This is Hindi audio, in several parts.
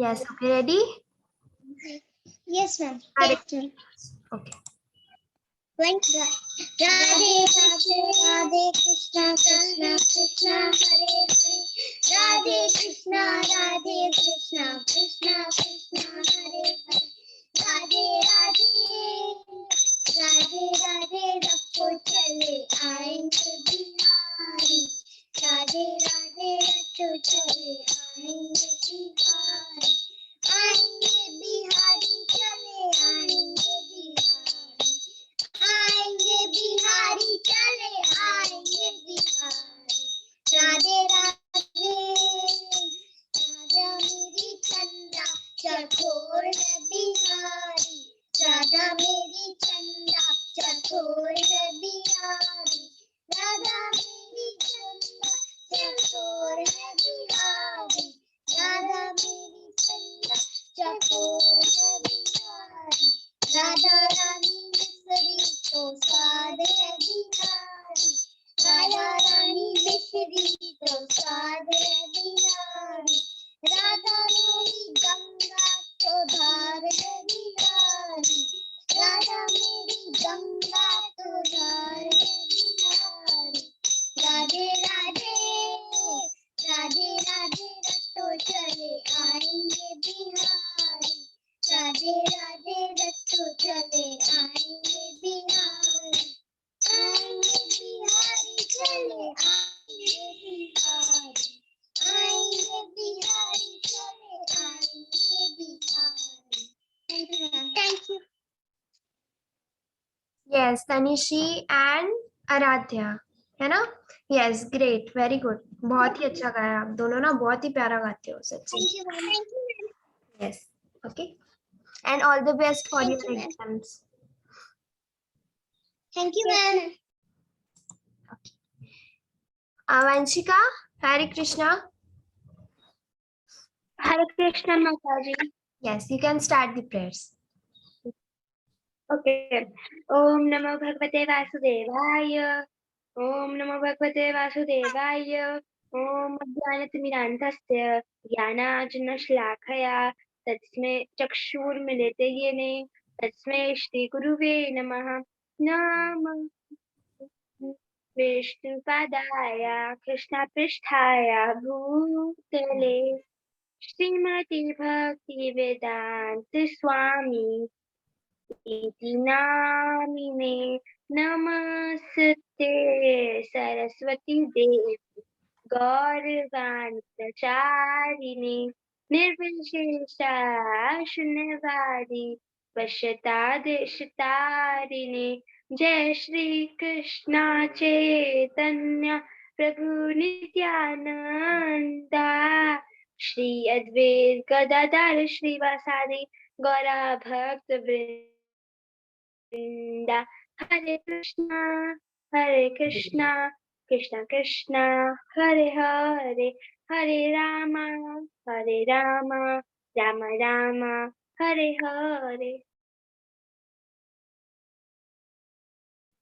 Yes, okay, ready? Yes, ma'am. Hare- Yes, ma'am. Okay. Radhe Krishna Krishna Krishna Hare Hare, Radhe Krishna Krishna Krishna Hare Hare, Radhe Radhe Radhe रखो चले आएंगे बिहारी, राधे राधे रखो चले आएंगे बिहारी, आएंगे बिहारी चले आएंगे बिहारी, आएंगे बिहारी चले आएंगे बिहारी, राधे राधे राधा मेरी चंदा चकोर है बिहारी, राधा मेरी चंदा चकोर है बिहारी, राधा मेरी चंदा चकोर है बिहारी, राधा मेरी चंदा चकोर है बिहारी, राधा रानी मिसरी तो स्वाद है बिहारी, राधा रानी मिसरी तो स्वाद है बिहारी, राधा मेरी गंगा तो धार है बिहारी, राधा मेरी गंगा तो धार है बिहारी, राधे राधे राधे राधे रटो चले आएंगे बिहारी, राधे राधे रटो चले आएंगे बिहारी, आएंगे बिहारी चले आएंगे बिहारी, आएंगे बिहारी चले आएंगे Bihari. Thank you. Yes, Tanishi and Aradhya, है ना? Yes, great, very good. बहुत ही अच्छा गाया आप दोनों ना, बहुत ही प्यारा गाते हो सच्ची. Thank you, ma'am. Thank you, ma'am. Yes, okay. And all the best for Thank your you, ma'am. exams. Thank you, ma'am. Vanshika, Hare Krishna. Hare Krishna, Mataji. Yes, you can start the prayers. Okay. Om Namo Bhagavate Vasudevaya. Om Namo Bhagavate Vasudevaya. Om Jnanatimirandhasya Jnanajnashlakaya Tatsme Chakshurmilite Yene Tatsme Shri Guruve Namaha. Namah Vishnupadaya Krishna Pristhaya Bhutale Srimati Bhakti Vedanta Swami इति नामिने नमस्ते सरस्वती देवी गौरवांतचारिणे निर्विशेषा शून्यवादी वशतादिशतारिणे जय श्री कृष्णा चैतन्य प्रभु नित्यानंदा श्री अद्वैत गदाधर श्रीवासादि गौरा भक्त वृंदा हरे Krishna Krishna Krishna Hare Hare Hare Rama Ram Ram Hare Hare.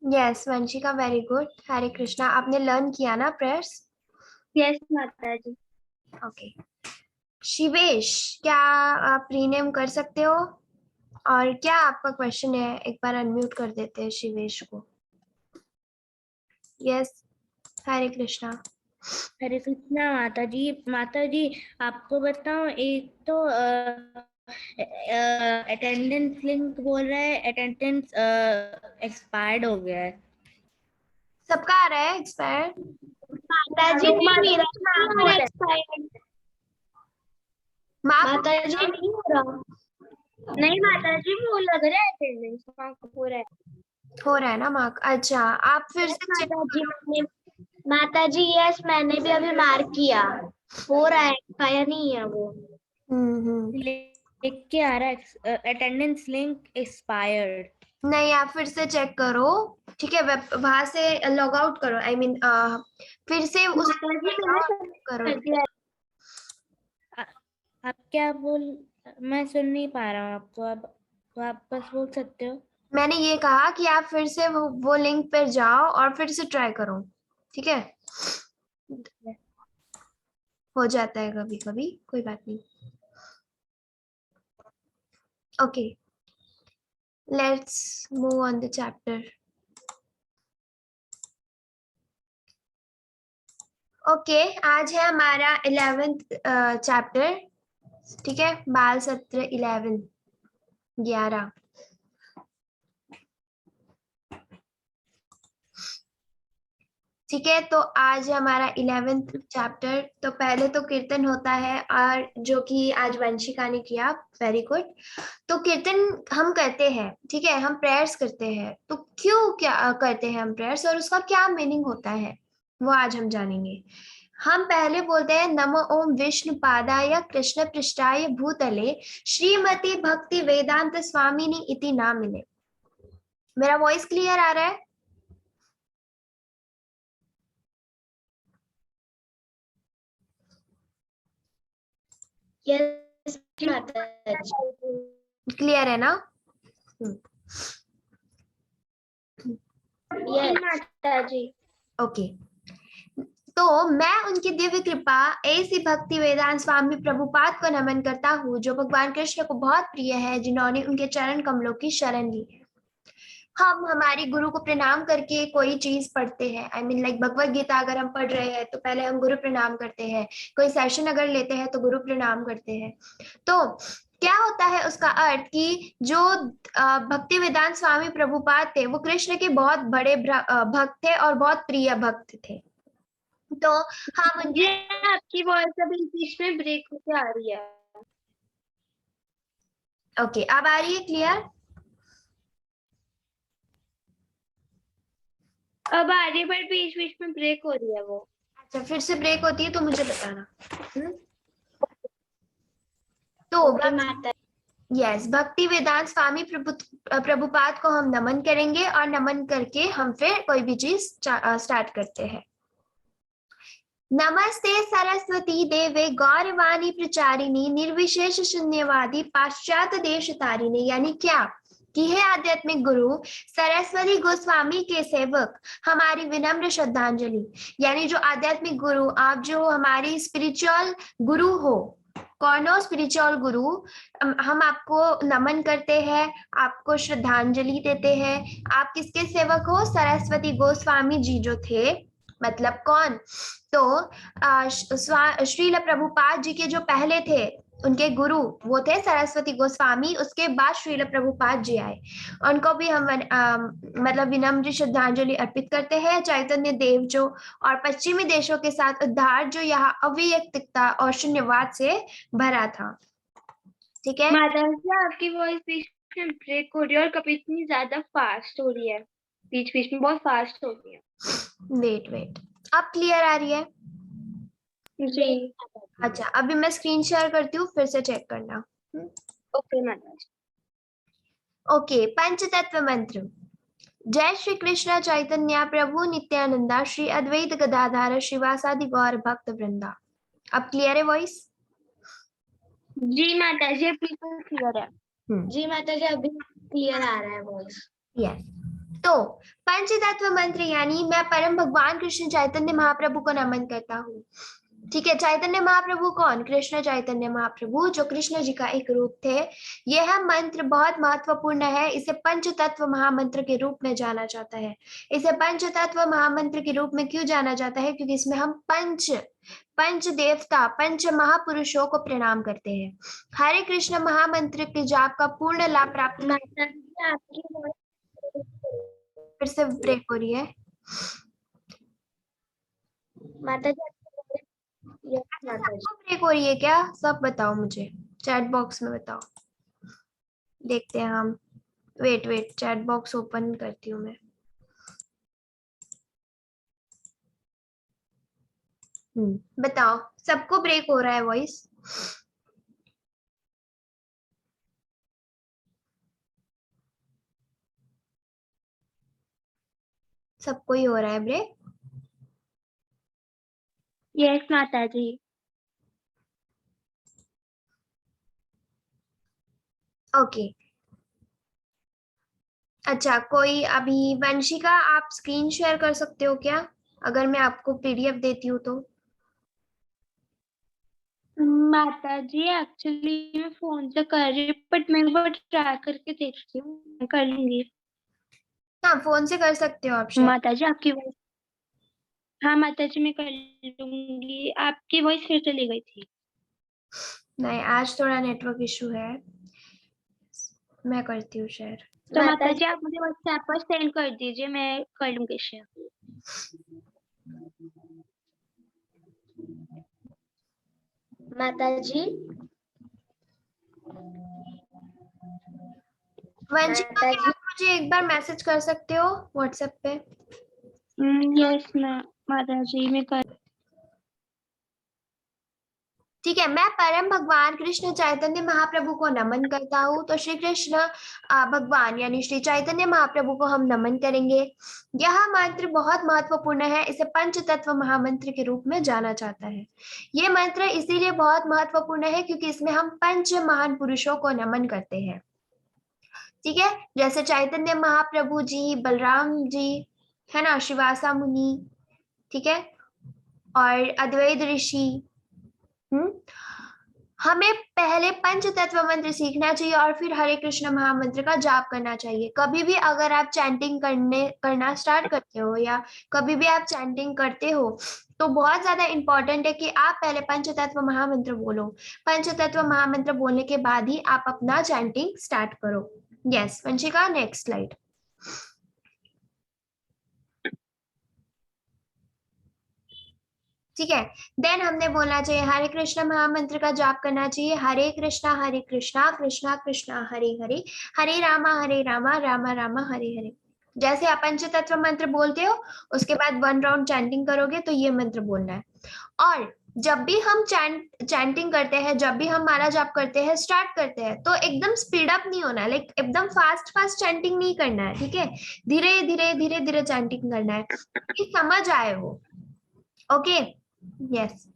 Yes, Vanshika, very good. Hare Krishna. आपने learn किया ना prayers? यस माता जी. Okay. शिवेश, क्या आप प्रीनेम कर सकते हो? और क्या आपका क्वेश्चन है? एक बार अनम्यूट कर देते हैं शिवेश को. यस, हरे कृष्णा. हरे कृष्णा माता जी आपको बताओ, एक तो अटेंडेंस लिंक बोल रहा है, अटेंडेंस एक्सपायर्ड हो गया है. सबका आ रहा है एक्सपायर? माता जी मेरा एक्सपायर्ड. माता जी नहीं हो रहा. नहीं माता जी वो लग रहा है अटेंडेंस पूरा है. हो रहा है ना मार्क? अच्छा, आप फिर से check माता जी यस मैंने भी अभी मार्क किया. हो रहा है, एक्सपायर नहीं है वो. लिख के आ रहा है अटेंडेंस लिंक एक्सपायर्ड. नहीं, आप फिर से चेक करो, ठीक है? वहां से लॉग आउट करो. आई मीन फिर से उस करो. आप क्या बोल, मैं सुन नहीं पा रहा हूँ आपको. अब तो आप बस बोल सकते हो. मैंने ये कहा कि आप फिर से वो लिंक पर जाओ और फिर से ट्राई करो, ठीक है? हो जाता है कभी कभी, कोई बात नहीं. Okay, let's move on the chapter. Okay आज है हमारा 11th चैप्टर, ठीक है, बाल सत्र 11 ठीक है। तो आज है हमारा 11th चैप्टर। तो पहले तो कीर्तन होता है, और जो कि आज वंशिका ने किया, वेरी गुड। तो कीर्तन हम करते हैं, ठीक है, हम प्रेयर्स करते हैं। तो क्यों क्या करते हैं हम प्रेयर्स, और उसका क्या मीनिंग होता है वो आज हम जानेंगे। हम पहले बोलते हैं नमो ओम विष्णु पादाय कृष्ण पृष्ठाय भूतले श्रीमती भक्ति वेदांत स्वामिनी इति नामिने। मेरा वॉइस क्लियर आ रहा है? यस माताजी। क्लियर है ना? यस माताजी। ओके। तो मैं उनकी दिव्य कृपा ऐसी भक्ति वेदांत स्वामी प्रभुपाद को नमन करता हूँ, जो भगवान कृष्ण को बहुत प्रिय है, जिन्होंने उनके चरण कमलों की शरण ली है। हम हमारी गुरु को प्रणाम करके कोई चीज पढ़ते हैं, I mean like Bhagavad Gita अगर हम पढ़ रहे हैं तो पहले हम गुरु प्रणाम करते हैं। कोई सेशन अगर लेते हैं तो गुरु प्रणाम करते हैं। तो क्या होता है उसका अर्थ कि जो भक्ति वेदांत स्वामी प्रभुपाद थे वो कृष्ण के बहुत बड़े भक्त थे और बहुत प्रिय भक्त थे। तो हम उनके आपकी वॉइस अभी बीच में ब्रेक होके आ रही है। ओके, अब आ रही है क्लियर? अब आ रही है पर बीच बीच में ब्रेक हो रही है वो। अच्छा, फिर से ब्रेक होती है तो मुझे बताना। तो माता यस, भक्ति वेदांत स्वामी प्रभुपाद को हम नमन करेंगे, और नमन करके हम फिर कोई भी चीज स्टार्ट करते हैं। नमस्ते सरस्वती देवे गौरवाणी प्रचारिणी निर्विशेष शून्यवादी पाश्चात्य देश तारिणी। यानी क्या कि हे आध्यात्मिक गुरु सरस्वती गोस्वामी के सेवक, हमारी विनम्र श्रद्धांजलि। यानी जो आध्यात्मिक गुरु, आप जो हमारी स्पिरिचुअल गुरु हो, कौन हो? स्पिरिचुअल गुरु। हम आपको नमन करते हैं, आपको श्रद्धांजलि देते हैं। आप किसके सेवक हो? सरस्वती गोस्वामी जी जो थे, मतलब कौन? तो श्रील प्रभुपाद जी के जो पहले थे उनके गुरु वो थे सरस्वती गोस्वामी, उसके बाद श्रील प्रभुपाद जी आए। उनको भी हम मतलब विनम्र श्रद्धांजलि अर्पित करते हैं। चैतन्य देव जो और पश्चिमी देशों के साथ उद्धार जो यहाँ अव्यक्तता और शून्यवाद से भरा था। ठीक है माता जी, आपकी वॉइस बीच में ब्रेक हो रही है और कभी इतनी ज्यादा फास्ट हो रही है, बीच बीच में बहुत फास्ट हो रही है। वेट, अब क्लियर आ रही है? जी अच्छा, अभी मैं स्क्रीन शेयर करती हूँ, फिर से चेक करना। ओके माता जी। ओके, पंचतत्व मंत्र। जय श्री कृष्ण चैतन्य प्रभु नित्यानंदा श्री अद्वैत गदाधार श्रीवासादि गौर भक्त वृंदा। अब क्लियर है वॉइस? जी माता जी, बिल्कुल क्लियर है। जी माता जी, अभी क्लियर आ रहा है वॉइस। यस। तो पंचतत्व मंत्र यानी मैं परम भगवान कृष्ण चैतन्य महाप्रभु को नमन करता हूँ। ठीक है, चैतन्य महाप्रभु कौन? कृष्ण चैतन्य महाप्रभु, जो कृष्ण जी का एक रूप थे। यह मंत्र बहुत महत्वपूर्ण है। इसे पंचतत्व महामंत्र के रूप में जाना जाता है। इसे पंचतत्व महामंत्र के रूप में क्यों जाना जाता है? क्योंकि इसमें हम पंच देवता, पंच महापुरुषों को प्रणाम करते हैं। हरे कृष्ण महामंत्र के जाप का पूर्ण लाभ प्राप्त। माता जी, आपकी वॉइस फिर से ब्रेक हो रही है। माता जी, यस माता जी। सबको ब्रेक हो रही है क्या? सब बताओ मुझे, चैट बॉक्स में बताओ, देखते हैं हम। वेट, चैट बॉक्स ओपन करती हूँ मैं। बताओ, सबको ब्रेक हो रहा है वॉइस? सबको ही हो रहा है ब्रेक? यस माता जी। ओके, अच्छा, कोई अभी वंशिका आप स्क्रीन शेयर कर सकते हो क्या, अगर मैं आपको पीडीएफ देती हूँ तो? माता जी एक्चुअली मैं फोन से कर रही हूँ, बट मैं एक बार ट्राई करके देखती हूँ, मैं कर लूंगी। हाँ, फोन से कर सकते हो आप शेयर। माता जी आपकी वॉइस, हाँ माता जी मैं कर लूंगी। आपकी वॉइस फिर चली गई थी। नहीं, आज थोड़ा नेटवर्क इशू है, मैं करती हूँ शेयर। तो माता जी आप मुझे व्हाट्सएप पर सेंड कर दीजिए, मैं कर लूंगी शेयर। माता जी, वंशिका, माता क्या जी, आप मुझे एक बार मैसेज कर सकते हो व्हाट्सएप पे? यस माता जी मैं कर। ठीक है, मैं परम भगवान कृष्ण चैतन्य महाप्रभु को नमन करता हूँ। तो श्री कृष्ण भगवान यानी श्री चैतन्य महाप्रभु को हम नमन करेंगे। यह मंत्र बहुत महत्वपूर्ण है, इसे पंच तत्व महामंत्र के रूप में जाना जाता है। ये मंत्र इसीलिए बहुत महत्वपूर्ण है क्योंकि इसमें हम पंच महान पुरुषों को नमन करते हैं। ठीक है, जैसे चैतन्य महाप्रभु जी, बलराम जी, है ना, शिवासा मुनि, ठीक है, और अद्वैत ऋषि। हमें पहले पंच तत्व मंत्र सीखना चाहिए और फिर हरे कृष्ण महामंत्र का जाप करना चाहिए। कभी भी अगर आप चैंटिंग करना स्टार्ट करते हो या कभी भी आप चैंटिंग करते हो तो बहुत ज्यादा इंपॉर्टेंट है कि आप पहले पंच तत्व महामंत्र बोलो। पंच तत्व महामंत्र बोलने के बाद ही आप अपना चैंटिंग स्टार्ट करो। Yes Vanshika, next slide. ठीक है, देन हमने बोलना चाहिए हरे कृष्ण महामंत्र का जाप करना चाहिए। हरे कृष्णा कृष्णा कृष्णा हरे हरे, हरे रामा रामा रामा हरे हरे। जैसे आप पंचतत्व मंत्र बोलते हो उसके बाद 1 राउंड चैंटिंग करोगे तो ये मंत्र बोलना है। और जब भी हम चैंटिंग करते हैं, जब भी हम माला जाप करते हैं, स्टार्ट करते हैं, तो एकदम स्पीड अप नहीं होना, लाइक एकदम फास्ट चैंटिंग नहीं करना है। ठीक है, धीरे धीरे धीरे धीरे चैंटिंग करना है कि समझ आए वो। Okay, yes.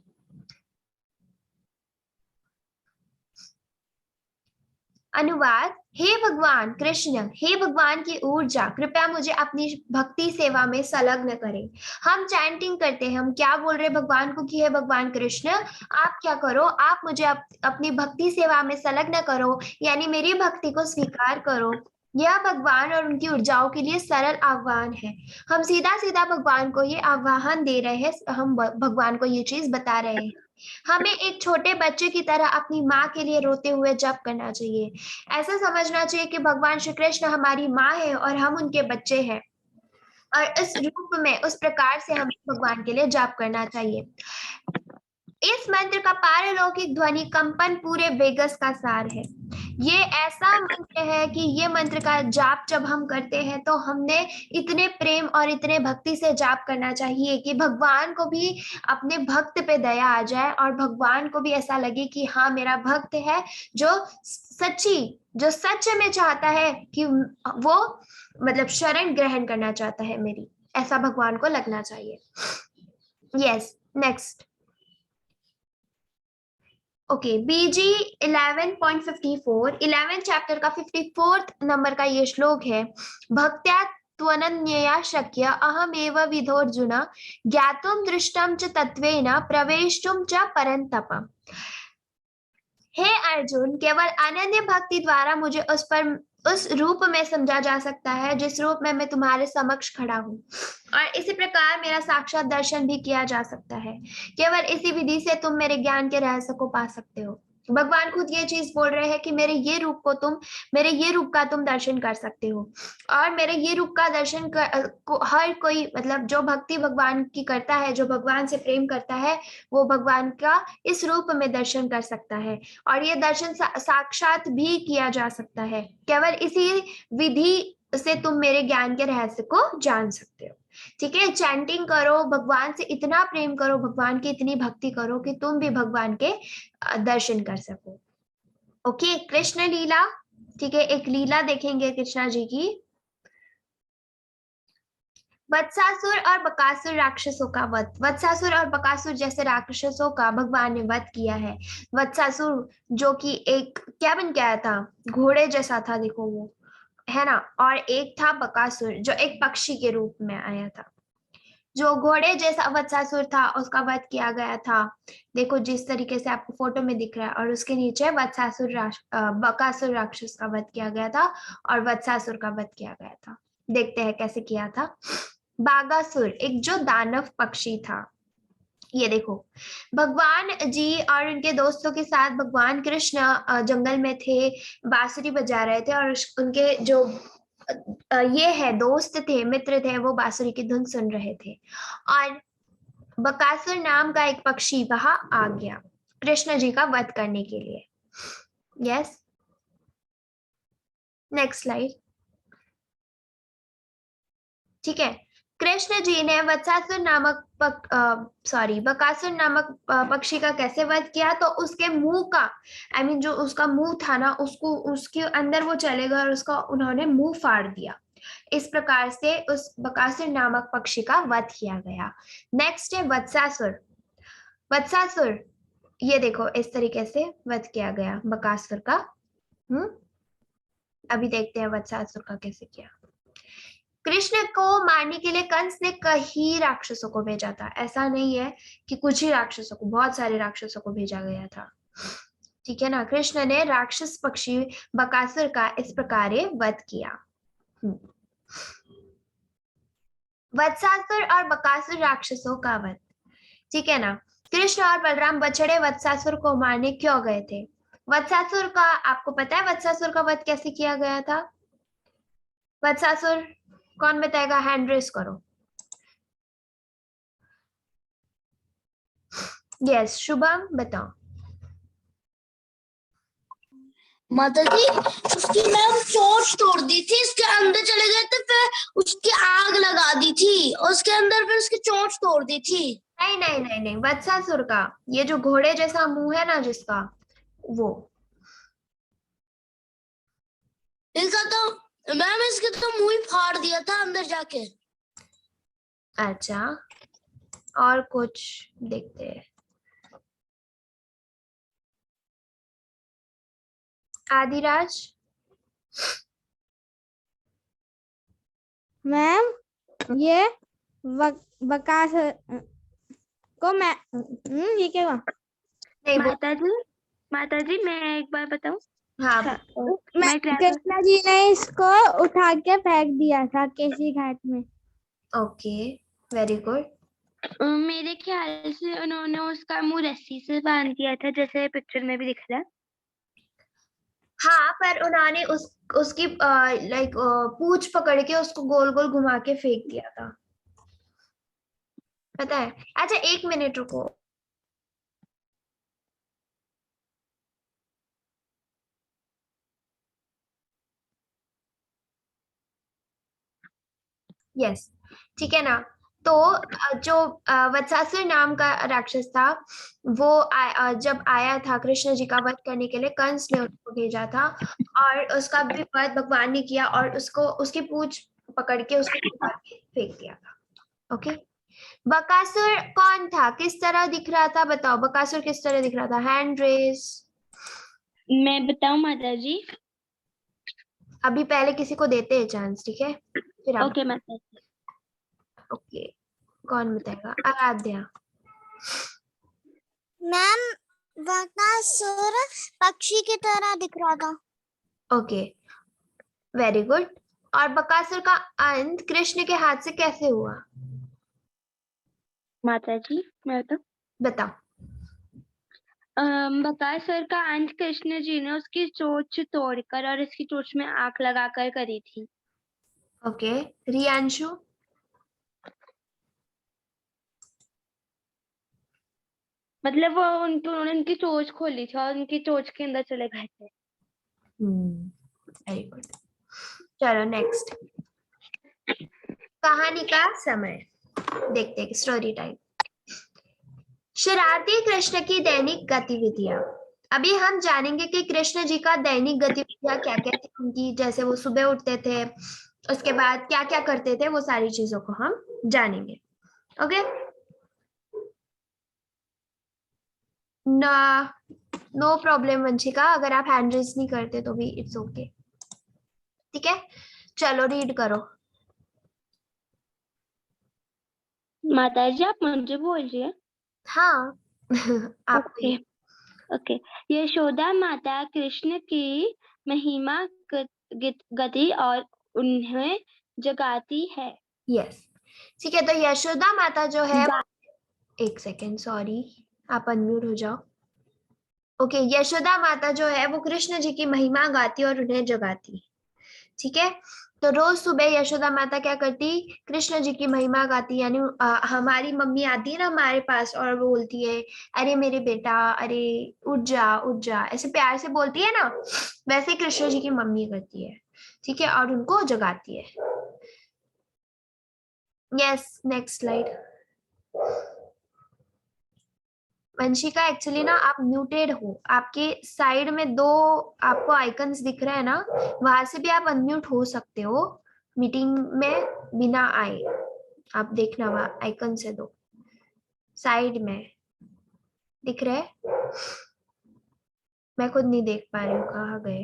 अनुवाद। हे भगवान कृष्ण, हे भगवान की ऊर्जा, कृपया मुझे अपनी भक्ति सेवा में संलग्न करें। हम चैंटिंग करते हैं, हम क्या बोल रहे हैं भगवान को कि हे भगवान कृष्ण, आप क्या करो, आप मुझे अपनी भक्ति सेवा में संलग्न करो, यानी मेरी भक्ति को स्वीकार करो। यह भगवान और उनकी ऊर्जाओं के लिए सरल आह्वान है। हम सीधा सीधा भगवान को ये आह्वान दे रहे हैं, हम भगवान को ये चीज बता रहे हैं। हमें एक छोटे बच्चे की तरह अपनी माँ के लिए रोते हुए जप करना चाहिए। ऐसा समझना चाहिए कि भगवान श्री कृष्ण हमारी माँ है और हम उनके बच्चे हैं, और इस रूप में उस प्रकार से हमें भगवान के लिए जाप करना चाहिए। इस मंत्र का पारलौकिक ध्वनि कंपन पूरे वेगस का सार है। ये ऐसा मंत्र है कि ये मंत्र का जाप जब हम करते हैं तो हमने इतने प्रेम और इतने भक्ति से जाप करना चाहिए कि भगवान को भी अपने भक्त पे दया आ जाए और भगवान को भी ऐसा लगे कि हाँ मेरा भक्त है जो सच में चाहता है कि वो मतलब शरण ग्रहण करना चाहता है मेरी, ऐसा भगवान को लगना चाहिए। Yes, next. ओके, बीजी 11.54, 11 चैप्टर का 54th नंबर का ये श्लोक है। भक्त्या त्वनन्यया शक्य अहमेव विधोर्जुन ज्ञातुम दृष्टम च तत्वेन प्रवेष्टुम च परन्तप। हे अर्जुन, केवल अनन्य भक्ति द्वारा मुझे उस रूप में समझा जा सकता है जिस रूप में मैं तुम्हारे समक्ष खड़ा हूँ, और इसी प्रकार मेरा साक्षात दर्शन भी किया जा सकता है। केवल इसी विधि से तुम मेरे ज्ञान के रहस्य को पा सकते हो। भगवान खुद ये चीज बोल रहे हैं कि मेरे ये रूप का तुम दर्शन कर सकते हो, और मेरे ये रूप का दर्शन हर कोई, मतलब जो भक्ति भगवान की करता है, जो भगवान से प्रेम करता है, वो भगवान का इस रूप में दर्शन कर सकता है, और ये दर्शन साक्षात भी किया जा सकता है। केवल इसी विधि से तुम मेरे ज्ञान के रहस्य को जान सकते हो। ठीक है, चैंटिंग करो, भगवान से इतना प्रेम करो, भगवान की इतनी भक्ति करो कि तुम भी भगवान के दर्शन कर सको। ओके, कृष्ण लीला। ठीक है, एक लीला देखेंगे कृष्णा जी की। वत्सासुर और बकासुर राक्षसों का वध। वत्सासुर और बकासुर जैसे राक्षसों का भगवान ने वध किया है। वत्सासुर जो कि एक क्या बन के आया था, घोड़े जैसा था, देखो वो, है ना, और एक था बकासुर जो एक पक्षी के रूप में आया था। जो घोड़े जैसा वत्सासुर था उसका वध किया गया था। देखो जिस तरीके से आपको फोटो में दिख रहा है, और उसके नीचे बकासुर राक्षस का वध किया गया था और वत्सासुर का वध किया गया था। देखते हैं कैसे किया था। बागासुर एक जो दानव पक्षी था। ये देखो, भगवान जी और उनके दोस्तों के साथ भगवान कृष्ण जंगल में थे, बांसुरी बजा रहे थे, और उनके जो ये है दोस्त थे, मित्र थे, वो बांसुरी की धुन सुन रहे थे, और बकासुर नाम का एक पक्षी वहां आ गया कृष्ण जी का वध करने के लिए। Yes, next slide. ठीक है, कृष्ण जी ने बकासुर नामक पक्षी का कैसे वध किया, तो उसके मुंह का जो उसका मुंह था ना, उसको उसके अंदर वो चले गए और उसका उन्होंने मुंह फाड़ दिया। इस प्रकार से उस बकासुर नामक पक्षी का वध किया गया। नेक्स्ट है वत्सासुर। वत्सासुर ये देखो इस तरीके से वध किया गया बकासुर का। अभी देखते हैं वत्सासुर का कैसे किया। कृष्ण को मारने के लिए कंस ने कई राक्षसों को भेजा था। ऐसा नहीं है कि कुछ ही राक्षसों को, बहुत सारे राक्षसों को भेजा गया था। ठीक है ना। कृष्ण ने राक्षस पक्षी बकासुर का इस प्रकार वध किया। वत्सासुर और बकासुर राक्षसों का वध। ठीक है ना। कृष्ण और बलराम बछड़े वत्सासुर को मारने क्यों गए थे? वत्सासुर का आपको पता है वत्सासुर का वध कैसे किया गया था? वत्सासुर कौन बताएगा? हैंड रेस करो। यस, शुभम बताओ। माता जी, उसकी मैम चोंच तोड़ दी थी, इसके अंदर चले गए थे, फिर उसकी आग लगा दी थी, और उसके अंदर फिर उसकी चोंच तोड़ दी थी। नहीं नहीं नहीं नहीं, वत्सासुर का, ये जो घोड़े जैसा मुंह है ना जिसका, वो। इसका तो मैम इसके तो मुंह ही फाड़ दिया था अंदर जाके। अच्छा, और कुछ देखते हैं। आदिराज। मैम ये बकासुर को मैं ये क्या हुआ? नहीं वो, माता जी मैं एक बार बताऊं। हाँ मैं क्या कृष्णा जी ने इसको उठा के फेंक दिया था केसी घाट में। Okay, very good. मेरे ख्याल से उन्होंने उसका मुंह रस्सी से बांध दिया था, जैसे पिक्चर में भी दिख रहा है। हाँ, पर उन्होंने उसकी लाइक पूंछ पकड़ के उसको गोल गोल घुमा के फेंक दिया था, पता है। अच्छा, 1 मिनट रुको। यस, ठीक है ना। तो जो वत्सासुर नाम का राक्षस था, वो जब आया था कृष्ण जी का वध करने के लिए, कंस ने उसको भेजा था, और उसका भी वध भगवान ने किया, और उसको उसकी पूंछ पकड़ के उसको घुमा के फेंक दिया था। ओके। बकासुर कौन था? किस तरह दिख रहा था? बताओ, बकासुर किस तरह दिख रहा था? Hand raise. मैं बताऊं माता जी? अभी पहले किसी को देते हैं चांस, ठीक है, फिर आप। ओके माता जी। ओके, कौन बताएगा? आराध्या। मैम बकासुर पक्षी की तरह दिख रहा था। Okay, very good. और बकासुर का अंत कृष्ण के हाथ से कैसे हुआ? माता जी मैं बताओ। बकासुर का अंत कृष्ण जी ने उसकी चोंच तोड़कर और इसकी चोंच में आग लगाकर करी थी। ओके, रियांशु। मतलब वो उन्होंने उनकी चोंच खोली थी और उनकी चोंच के अंदर चले गए थे। Very good. चलो नेक्स्ट, कहानी का समय। देखते हैं, स्टोरी टाइम। शरारती कृष्ण की दैनिक गतिविधियां। अभी हम जानेंगे कि कृष्ण जी का दैनिक गतिविधियां क्या क्या थी उनकी। जैसे वो सुबह उठते थे, उसके बाद क्या क्या करते थे, वो सारी चीजों को हम जानेंगे। ओके ना, नो प्रॉब्लम वंशिका, अगर आप हैंड रेज नहीं करते तो भी इट्स ओके। ठीक है, चलो रीड करो। माताजी आप मुझे बोल रही है? हाँ आपको ओके ओके। यशोदा माता कृष्ण की महिमा गति और उन्हें जगाती है। यस, ठीक है। तो यशोदा माता जो है, गा- एक सेकेंड, सॉरी, आप अनम्यूट हो जाओ। ओके, यशोदा माता जो है वो कृष्ण जी की महिमा गाती और उन्हें जगाती, ठीक है। तो रोज सुबह यशोदा माता क्या करती, कृष्ण जी की महिमा गाती, यानी हमारी मम्मी आती है ना हमारे पास और वो बोलती है, अरे मेरे बेटा, अरे उठ जा, ऐसे प्यार से बोलती है ना, वैसे कृष्ण जी की मम्मी करती है, ठीक है, और उनको जगाती है। Yes, next slide. Vanshika actually ना आप म्यूटेड हो, आपके साइड में दो आपको आइकन्स दिख रहे हैं ना, वहां से भी आप अनम्यूट हो सकते हो मीटिंग में बिना आए। आप देखना वहां आइकन से दो साइड में दिख रहे हैं, मैं खुद नहीं देख पा रही हूँ कहाँ गए।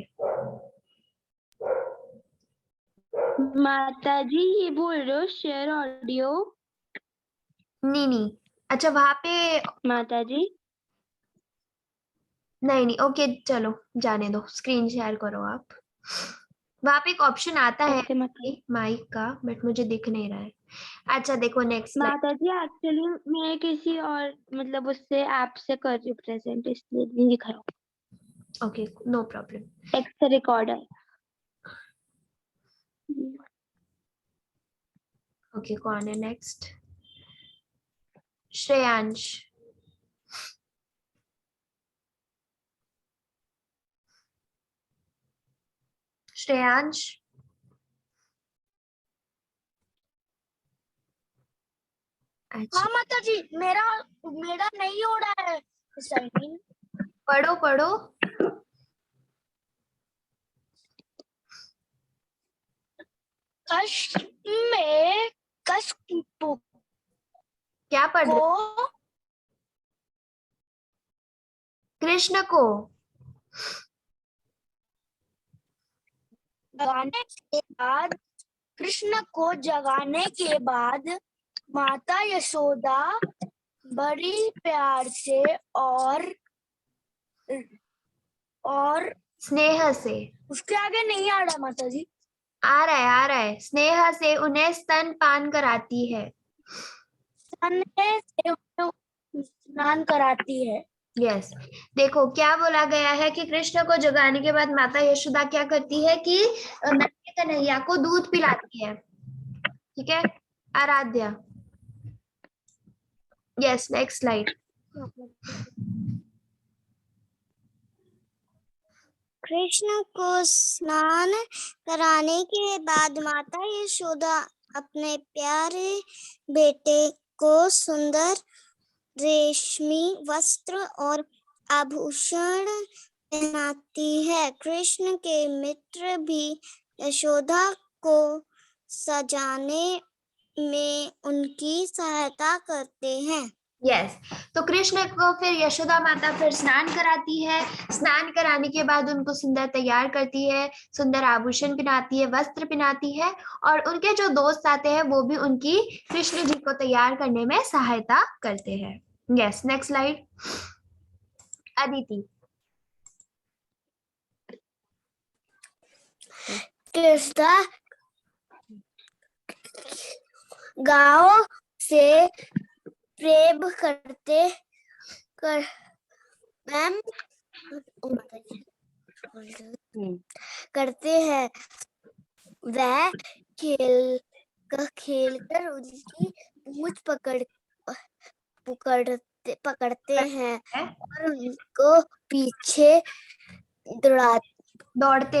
माताजी ये बोल रहे हो शेयर ऑडियो? नहीं, अच्छा वहां पे माताजी नहीं, ओके चलो जाने दो, स्क्रीन शेयर करो आप। वहां पे एक ऑप्शन आता है ओके माताजी। माइक का, बट मुझे दिख नहीं रहा है। अच्छा देखो नेक्स्ट स्लाइड। माताजी एक्चुअली मैं किसी और मतलब उससे ऐप से कर रही हूँ प्रेजेंट, इसलिए नहीं दिख रहा। Okay, no problem. X recorder. Okay, कौन है नेक्स्ट? श्रेयांश। श्रेयांश, अच्छा हाँ माता जी, मेरा मेरा नहीं हो रहा है साइन। पढ़ो पढ़ो। कष्ट में कष्ट क्या पढ़ रहे हो? को कृष्ण को जगाने के बाद कृष्ण को जगाने के बाद माता यशोदा बड़ी प्यार से और स्नेह से, उसके आगे नहीं आ रहा माता जी। आ रहा है, स्नेह से उन्हें स्तनपान कराती है। स्नान कराती है। यस, देखो क्या बोला गया है कि कृष्ण को जगाने के बाद माता यशोदा क्या करती है कि नन्हे कन्हैया को दूध पिलाती है, ठीक है। Aaradhya. Yes, next slide. Krishna को स्नान कराने के बाद माता यशोदा अपने प्यारे बेटे को सुंदर रेशमी वस्त्र और आभूषण पहनाती है। कृष्ण के मित्र भी यशोदा को सजाने में उनकी सहायता करते हैं। यस, तो कृष्ण को फिर यशोदा माता फिर स्नान कराती है, स्नान कराने के बाद उनको सुंदर तैयार करती है, सुंदर आभूषण पहनाती है, वस्त्र पहनाती है, और उनके जो दोस्त आते हैं वो भी उनकी कृष्ण जी को तैयार करने में सहायता करते हैं। Yes, next slide. Aditi. Krishna गांव से प्रेम करते हैं। वह खेलकर उनकी पूंछ पकड़ते हैं और उनको पीछे दौड़ते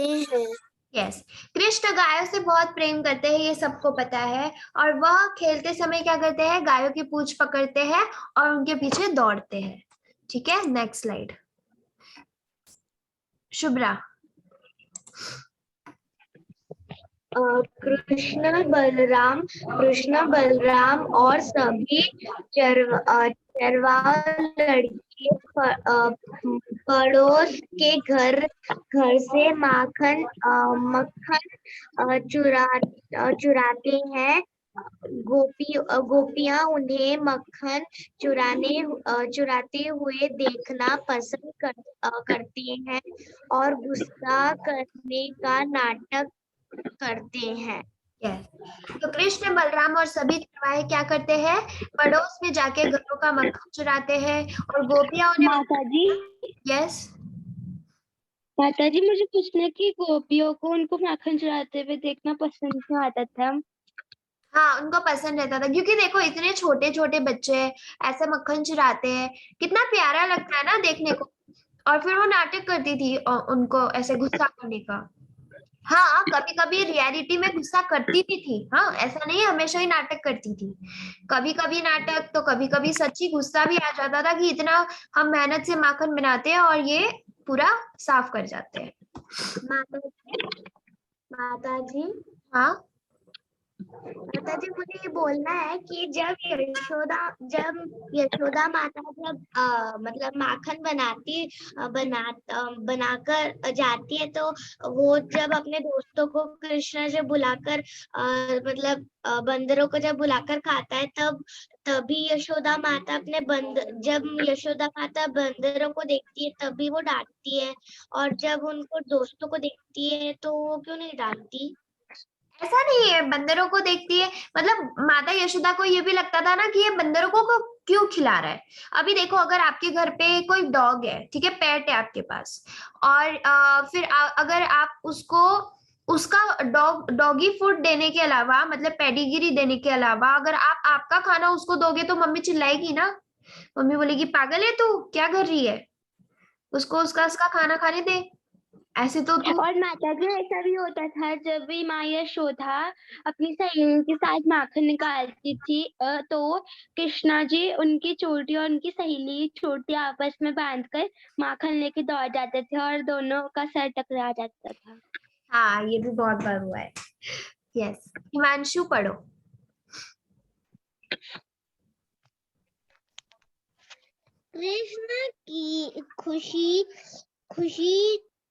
हैं। यस, कृष्ण गायों से बहुत प्रेम करते हैं, ये सबको पता है, और वह खेलते समय क्या करते हैं, गायों की पूंछ पकड़ते हैं और उनके पीछे दौड़ते हैं, ठीक है। Next slide. शुभ्रा। कृष्ण बलराम और सभी चरवाहा लड़के पड़ोस के घर से मक्खन चुराते हैं गोपियां उन्हें मक्खन चुराते हुए देखना पसंद करती हैं और गुस्सा करने का नाटक करते हैं। यस, तो कृष्ण, बलराम और सभी चरवाहे क्या करते हैं? पड़ोस में जाके घरों का मक्खन चुराते हैं और गोपियां उन्हें माताजी यस माताजी मुझे पूछना कि गोपियों को उनको माखन चुराते हुए देखना पसंद क्यों आता था? हाँ, उनको पसंद रहता था क्योंकि देखो इतने छोटे छोटे बच्चे ऐसे मक्खन चुराते हैं, कितना प्यारा लगता है ना देखने को। और फिर वो नाटक करती थी उनको ऐसे गुस्सा करने का। हाँ, कभी कभी रियलिटी में गुस्सा करती भी थी। हाँ, ऐसा नहीं हमेशा ही नाटक करती थी, कभी कभी नाटक तो कभी कभी सच्ची गुस्सा भी आ जाता था कि इतना हम मेहनत से माखन बनाते हैं और ये पूरा साफ कर जाते हैं। माताजी हाँ, मुझे ये बोलना है कि जब यशोदा माता मतलब माखन बनाकर जाती है, तो वो जब अपने दोस्तों को कृष्ण जब बुलाकर मतलब बंदरों को जब बुलाकर खाता है, तभी यशोदा माता जब यशोदा माता बंदरों को देखती है तभी वो डांटती है, और जब उनको दोस्तों को देखती है तो वो क्यों नहीं डांटती? ऐसा नहीं है, बंदरों को देखती है मतलब माता यशोदा को ये भी लगता था ना कि ये बंदरों को क्यों खिला रहा है। अभी देखो अगर आपके घर पे कोई डॉग है, ठीक है, पेट है आपके पास, और फिर अगर आप उसको उसका डॉगी फूड देने के अलावा मतलब पेडिग्री देने के अलावा अगर आप आपका खाना उसको दोगे तो मम्मी चिल्लाएगी ना। मम्मी बोलेगी पागल है तू, क्या कर रही है, उसको उसका उसका खाना खाने दे। ऐसे तो तू और माताजी ऐसा भी होता था जब भी माँ यशोदा अपनी सहेली के साथ माखन निकालती थी, तो कृष्णा जी उनकी चोटी और उनकी सहेली चोटी आपस में बांधकर माखन लेके दौड़ जाते थे और दोनों का सर टकरा जाता था। हाँ, ये भी बहुत बार हुआ है। यस, हिमांशु पढ़ो। कृष्ण की खुशी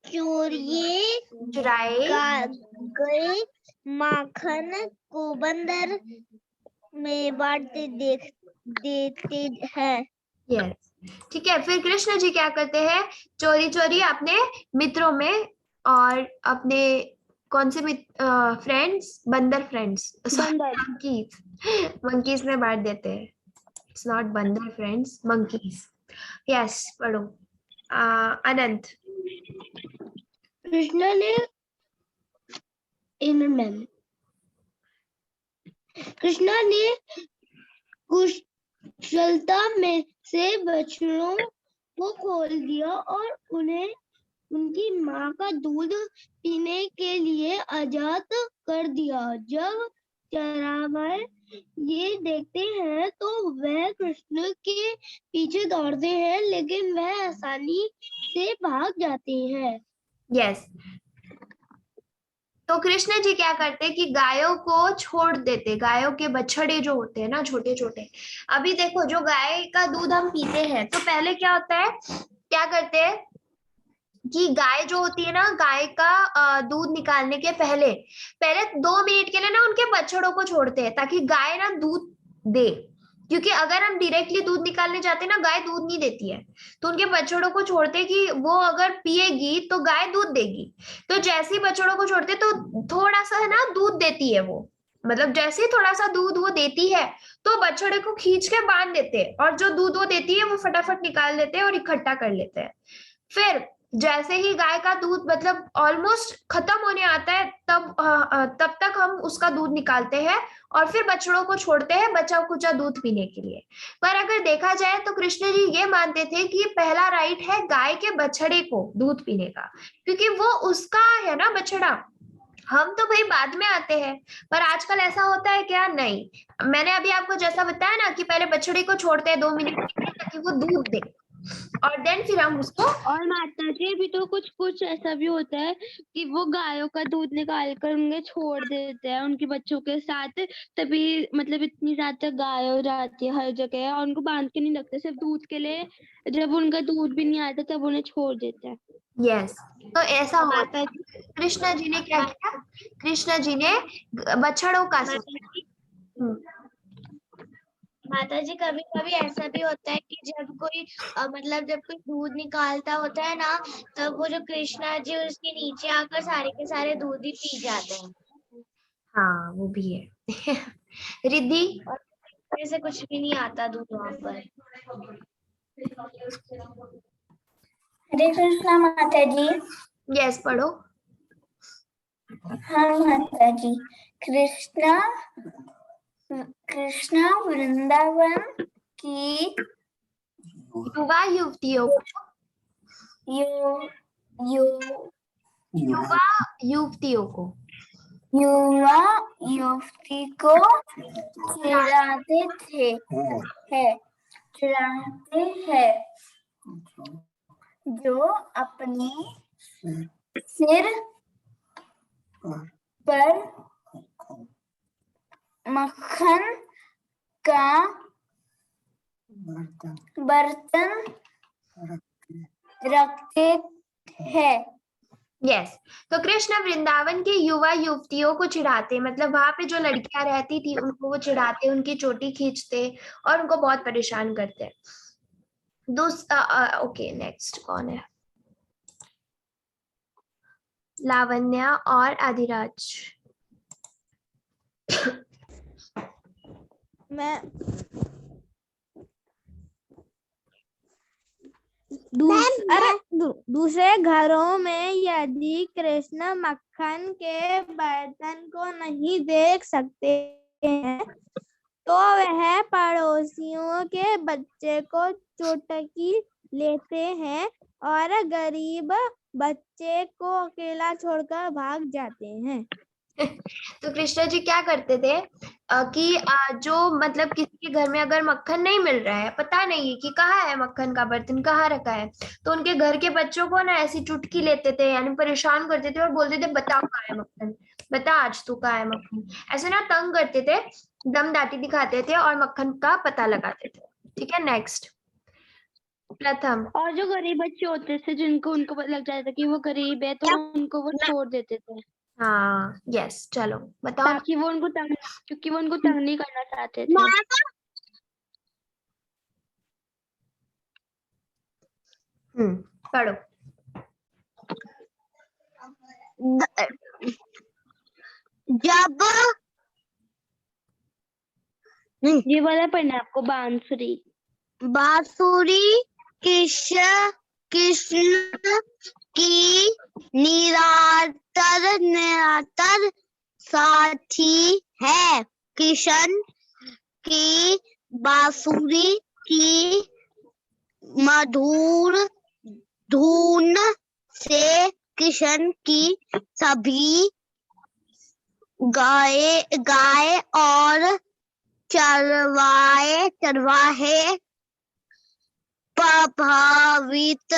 चुराए गए माखन को बंदर में बांटते देते हैं। यस, ठीक है। फिर कृष्ण जी क्या करते हैं? चोरी चोरी अपने मित्रों में और अपने कौन से फ्रेंड्स, बंदर फ्रेंड्स, मंकीज में बांट देते हैं। इट्स नॉट बंदर फ्रेंड्स, मंकीज। यस, पढ़ो अनंत। कृष्ण ने कुशलता में से बछड़ों को खोल दिया और उन्हें उनकी माँ का दूध पीने के लिए आजाद कर दिया। जब चरावार ये देखते हैं तो वह कृष्ण के पीछे दौड़ते हैं, लेकिन वह आसानी से भाग जाते हैं। यस, तो कृष्ण जी क्या करते कि गायों को छोड़ देते, गायों के बछड़े जो होते हैं ना छोटे छोटे। अभी देखो जो गाय का दूध हम पीते हैं तो पहले क्या होता है, क्या करते हैं कि गाय जो होती है ना, गाय का दूध निकालने के पहले 2 मिनट के लिए ना उनके बछड़ों को छोड़ते हैं ताकि गाय ना दूध दे। क्योंकि अगर हम डायरेक्टली दूध निकालने जाते ना, गाय दूध नहीं देती है, तो उनके बछड़ों को छोड़ते कि वो अगर पिएगी तो गाय दूध देगी। तो जैसे ही बछड़ों को छोड़ते तो थोड़ा सा है ना दूध देती है वो, मतलब जैसे ही थोड़ा सा दूध वो देती है तो बछड़े को खींच के बांध देते हैं और जो दूध वो देती है वो फटाफट निकाल लेते हैं और इकट्ठा कर लेते हैं। फिर जैसे ही गाय का दूध मतलब ऑलमोस्ट खत्म होने आता है तब तक हम उसका दूध निकालते हैं और फिर बछड़ों को छोड़ते हैं बचा कुचा दूध पीने के लिए। पर अगर देखा जाए तो कृष्ण जी ये मानते थे कि पहला राइट है गाय के बछड़े को दूध पीने का, क्योंकि वो उसका है ना बछड़ा, हम तो भाई बाद में आते हैं। पर आजकल ऐसा होता है क्या? नहीं, मैंने अभी आपको जैसा बताया ना कि पहले बछड़े को छोड़ते हैं 2 मिनट के लिए ताकि वो दूध दे और देन फिर हम उसको। और माता जी भी तो कुछ ऐसा भी होता है कि वो गायों का दूध निकाल कर उन्हें छोड़ देते हैं उनके बच्चों के साथ, तभी मतलब इतनी ज्यादा गाय हो जाती है हर जगह और उनको बांध के नहीं रखते सिर्फ दूध के लिए, जब उनका दूध भी नहीं आता तब उन्हें छोड़ देते हैं। यस, तो ऐसा होता है। कृष्ण जी ने क्या किया? कृष्ण जी ने बछड़ों का माता जी कभी कभी ऐसा भी होता है कि जब कोई मतलब जब कोई दूध निकालता होता है ना, तब वो जो कृष्णा जी उसके नीचे आकर सारे के सारे दूध ही पी जाते हैं। हाँ वो भी है। रिद्धि, ऐसे कुछ भी नहीं आता दूध वहां पर। हरे कृष्णा माता जी। यस पढ़ो। हाँ माता जी। कृष्णा कृष्णा वृंदावन की युवा युवतियों को यु, यु, युवा युवतियों को युवा युवती को चिढ़ाते थे चिढ़ाते हैं जो अपनी सिर पर मक्खन का बर्तन रखते हैं। यस। तो कृष्ण वृंदावन के युवा युवतियों को चिढ़ाते, मतलब वहां पे जो लड़कियां रहती थी उनको वो चिढ़ाते, उनकी चोटी खींचते और उनको बहुत परेशान करते। ओके नेक्स्ट कौन है? लावण्या और आदिराज। मैं दूसरे घरों में यदि कृष्ण मक्खन के बर्तन को नहीं देख सकते हैं तो वह पड़ोसियों के बच्चे को चुटकी लेते हैं और गरीब बच्चे को अकेला छोड़कर भाग जाते हैं। तो कृष्णा जी क्या करते थे कि जो मतलब किसी के घर में अगर मक्खन नहीं मिल रहा है, पता नहीं है कि कहाँ है मक्खन का बर्तन, कहाँ रखा है, तो उनके घर के बच्चों को ना ऐसी चुटकी लेते थे, यानी परेशान करते थे और बोलते थे बता कहाँ है मक्खन, बता आज तू कहाँ है मक्खन, ऐसे ना तंग करते थे, दमदाटी दिखाते थे और मक्खन का पता लगाते थे। ठीक है नेक्स्ट प्रथम। और जो गरीब बच्चे होते थे जिनको उनको लग जाता था कि वो गरीब है तो उनको वो छोड़ देते थे हाँ यस चलो बताओ। ताकि वो उनको तंग, क्योंकि वो उनको तंग नहीं करना चाहते थे। पढ़ो। जब ये वाला पढ़ना है आपको, बांसुरी। बांसुरी कृष्ण की निरंतर साथी है। कृष्ण की बांसुरी की मधुर धुन से कृष्ण की सभी गाय और चरवाहे प्रभावित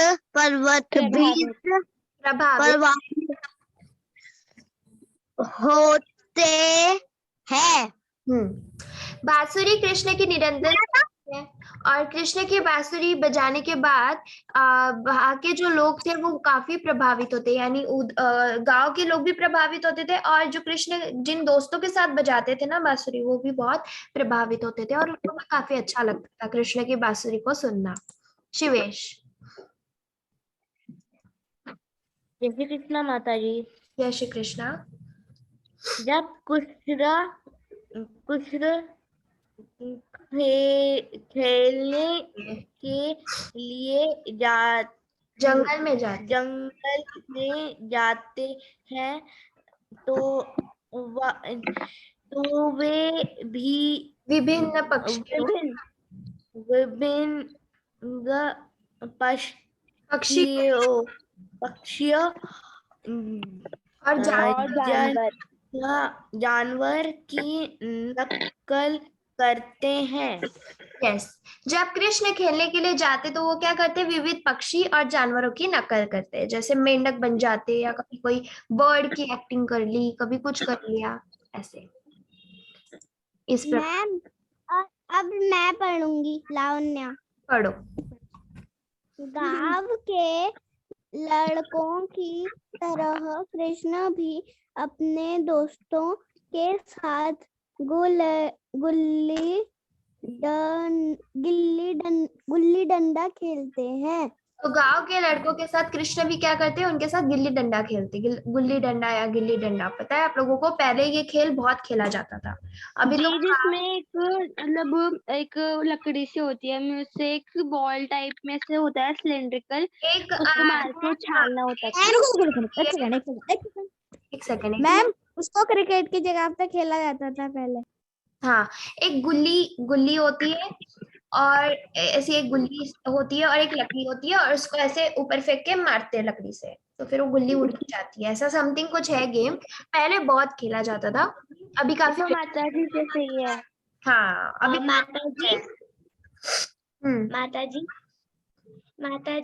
होते हैं। बांसुरी कृष्ण की निरंतर है और कृष्ण की बांसुरी बजाने के बाद वहाँ के जो लोग थे वो काफी प्रभावित होते, यानी गांव के लोग भी प्रभावित होते थे और जो कृष्ण जिन दोस्तों के साथ बजाते थे ना बांसुरी वो भी बहुत प्रभावित होते थे और उनको भी काफी अच्छा लगता था कृष्ण की बांसुरी को सुनना। शिवेश। जय श्री कृष्णा माता जी। जय श्री कृष्णा। जब कृष्ण खेलने के लिए जंगल में जाते हैं तो वे भी विभिन्न पक्षियों और जानवर की नकल करते हैं। यस। जब कृष्ण खेलने के लिए जाते तो वो क्या करते, विविध पक्षी और जानवरों की नकल करते, जैसे मेंढक बन जाते या कभी कोई बर्ड की एक्टिंग कर ली, कभी कुछ कर लिया ऐसे। इस प्रकार। मैम अब मैं पढ़ूंगी। लावण्या। पढ़ो। गांव के लड़कों की तरह कृष्ण भी अपने दोस्तों के साथ गुल्ली डंडा खेलते हैं। तो गांव के लड़कों के साथ कृष्ण भी क्या करते हैं, उनके साथ गिल्ली डंडा खेलते, गुल्ली डंडा या गिल्ली डंडा। पता है आप लोगों को, पहले ये खेल बहुत खेला जाता था। अभी जी, तो जिसमें एक मतलब एक लकड़ी से होती है, उससे एक बॉल टाइप में से होता है सिलेंड्रिकल, एक उसको मार के उछालना होता था। एक सेकंड मैम, उसको क्रिकेट की जगह पे खेला जाता था पहले। हाँ, एक गुल्ली होती है और ऐसी एक गुल्ली होती है और एक लकड़ी होती है, और उसको ऐसे ऊपर फेंक के मारते हैं लकड़ी से, तो फिर वो गुल्ली उड़ जाती है। ऐसा समथिंग कुछ है गेम, पहले बहुत खेला जाता था, अभी काफी तो माता जी जैसे ही है। हाँ अभी माता जी, हम्म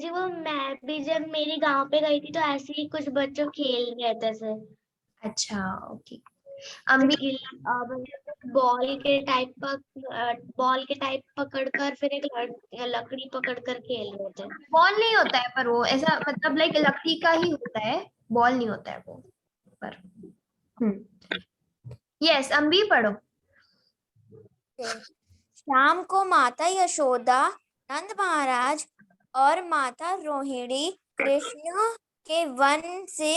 वो मैं भी जब मेरी गांव पे गई थी तो ऐसे ही कुछ बच्चों खेल रहे थे सर। अच्छा ओके। अम्बी बॉल के टाइप पकड़कर फिर एक लकड़ी पकड़कर खेल रहे थे। बॉल नहीं होता है, पर वो ऐसा मतलब लाइक लकड़ी का ही होता है, बॉल नहीं होता है वो पर। यस, अम्बी पढ़ो। शाम को माता यशोदा, नंद महाराज और माता रोहिणी कृष्ण के वन से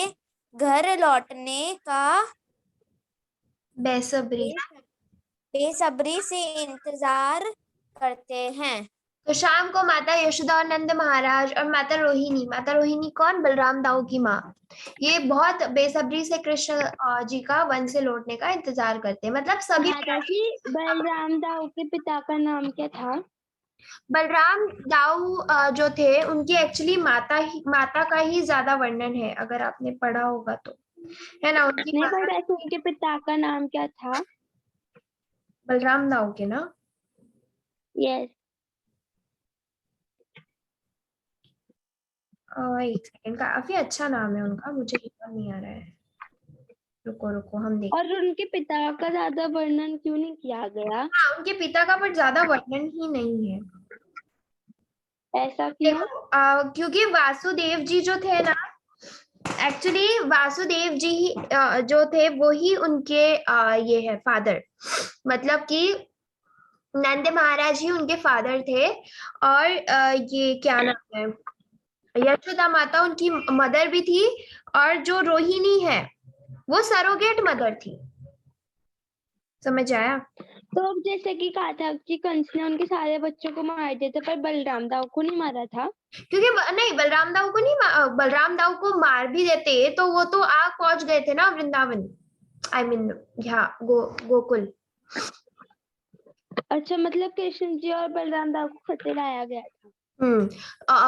घर लौटने का बेसब्री से इंतजार करते हैं। तो शाम को माता यशोदा और नंद महाराज और माता रोहिणी कौन, बलराम दाऊ की माँ, ये बहुत बेसब्री से कृष्ण जी का वन से लौटने का इंतजार करते हैं। मतलब सभी माता जी, बलराम दाऊ के पिता का नाम क्या था? बलराम दाऊ जो थे, उनकी एक्चुअली माता का ही ज्यादा वर्णन है, अगर आपने पढ़ा होगा तो, है ना। उनकी नहीं, पर वैसे उनके पिता का नाम क्या था? बलराम दाऊ के ना, यस। एक सेकंड, काफी अच्छा नाम है उनका, मुझे याद नहीं आ रहा है, रुको हम देख। और उनके पिता का ज्यादा वर्णन क्यों नहीं किया गया? हाँ, उनके पिता का पर ज्यादा वर्णन ही नहीं है। ऐसा क्यों? देखो क्योंकि वासुदेव जी जो थे ना, एक्चुअली वासुदेव जी जो थे वो ही उनके ये है फादर, मतलब कि नंद महाराज ही उनके फादर थे। और ये क्या नाम है, यशोदा माता उनकी मदर भी थी, और जो रोहिणी है वो सरोगेट मदर थी। समझ आया? तो अब जैसे कि कहा था कि कंस ने उनके सारे बच्चों को मार दिया था, पर बलराम दाऊ को नहीं मारा था। क्योंकि नहीं, बलराम दाऊ को नहीं, बलराम दाऊ को मार भी देते तो वो तो आग पहुंच गए थे ना वृंदावन, आई मीन यहाँ गोकुल। अच्छा, मतलब कृष्ण जी और बलराम दाऊ को खतरे लाया गया था।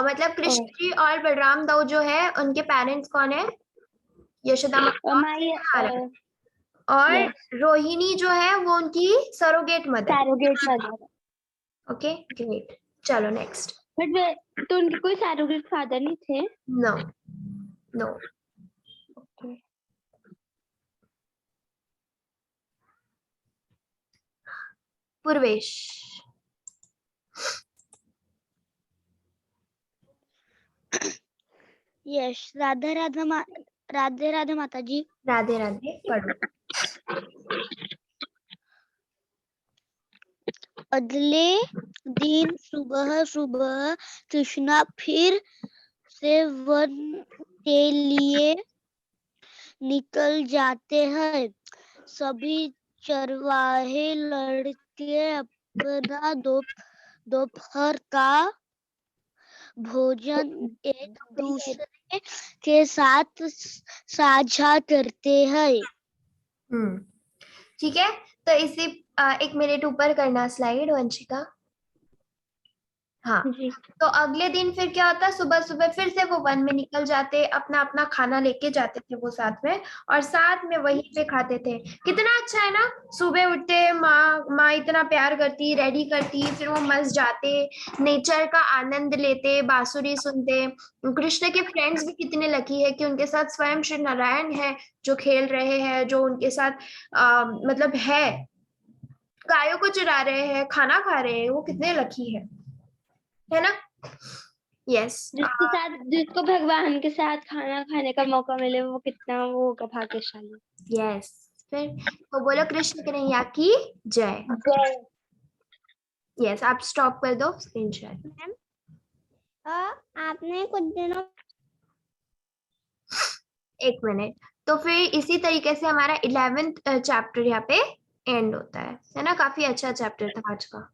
मतलब कृष्ण जी और बलराम दाऊ जो है, उनके पेरेंट्स कौन है, यशोदा माता और yes. रोहिणी जो है वो उनकी surrogate mother. Surrogate mother. Okay great, चलो नेक्स्ट। बट तो उनके कोई सैरोगेट फादर नहीं थे? No no. पूर्वेश। यश, राधे राधे माता जी। राधे राधे पढ़ो। अगले दिन सुबह कृष्णा फिर से वन के लिए निकल जाते हैं। सभी चरवाहे लड़के अपना दोपहर का भोजन एक दूसरे के साथ साझा करते हैं। ठीक है, तो इसे 1 मिनट ऊपर करना स्लाइड वंशिका। हाँ जी। तो अगले दिन फिर क्या होता है, सुबह सुबह फिर से वो वन में निकल जाते, अपना अपना खाना लेके जाते थे वो साथ में, और साथ में वहीं पे खाते थे। कितना अच्छा है ना, सुबह उठते, माँ इतना प्यार करती, रेडी करती, फिर वो मस्त जाते, नेचर का आनंद लेते, बांसुरी सुनते। कृष्ण के फ्रेंड्स भी कितने लकी है कि उनके साथ स्वयं श्री नारायण है, जो खेल रहे हैं, जो उनके साथ मतलब है, गायों को चरा रहे हैं, खाना खा रहे हैं, वो कितने लकी है ना। यस, जिसको भगवान के साथ खाना खाने का मौका मिले, वो कितना वो होगा भाग्यशाली। यस। फिर तो बोलो कृष्ण कन्हैया की जय। यस, आप स्टॉप कर दो स्क्रीन शेयर। आपने कुछ दिनों 1 मिनट। तो फिर इसी तरीके से हमारा 11th चैप्टर यहाँ पे एंड होता है ना। काफी अच्छा चैप्टर था आज का।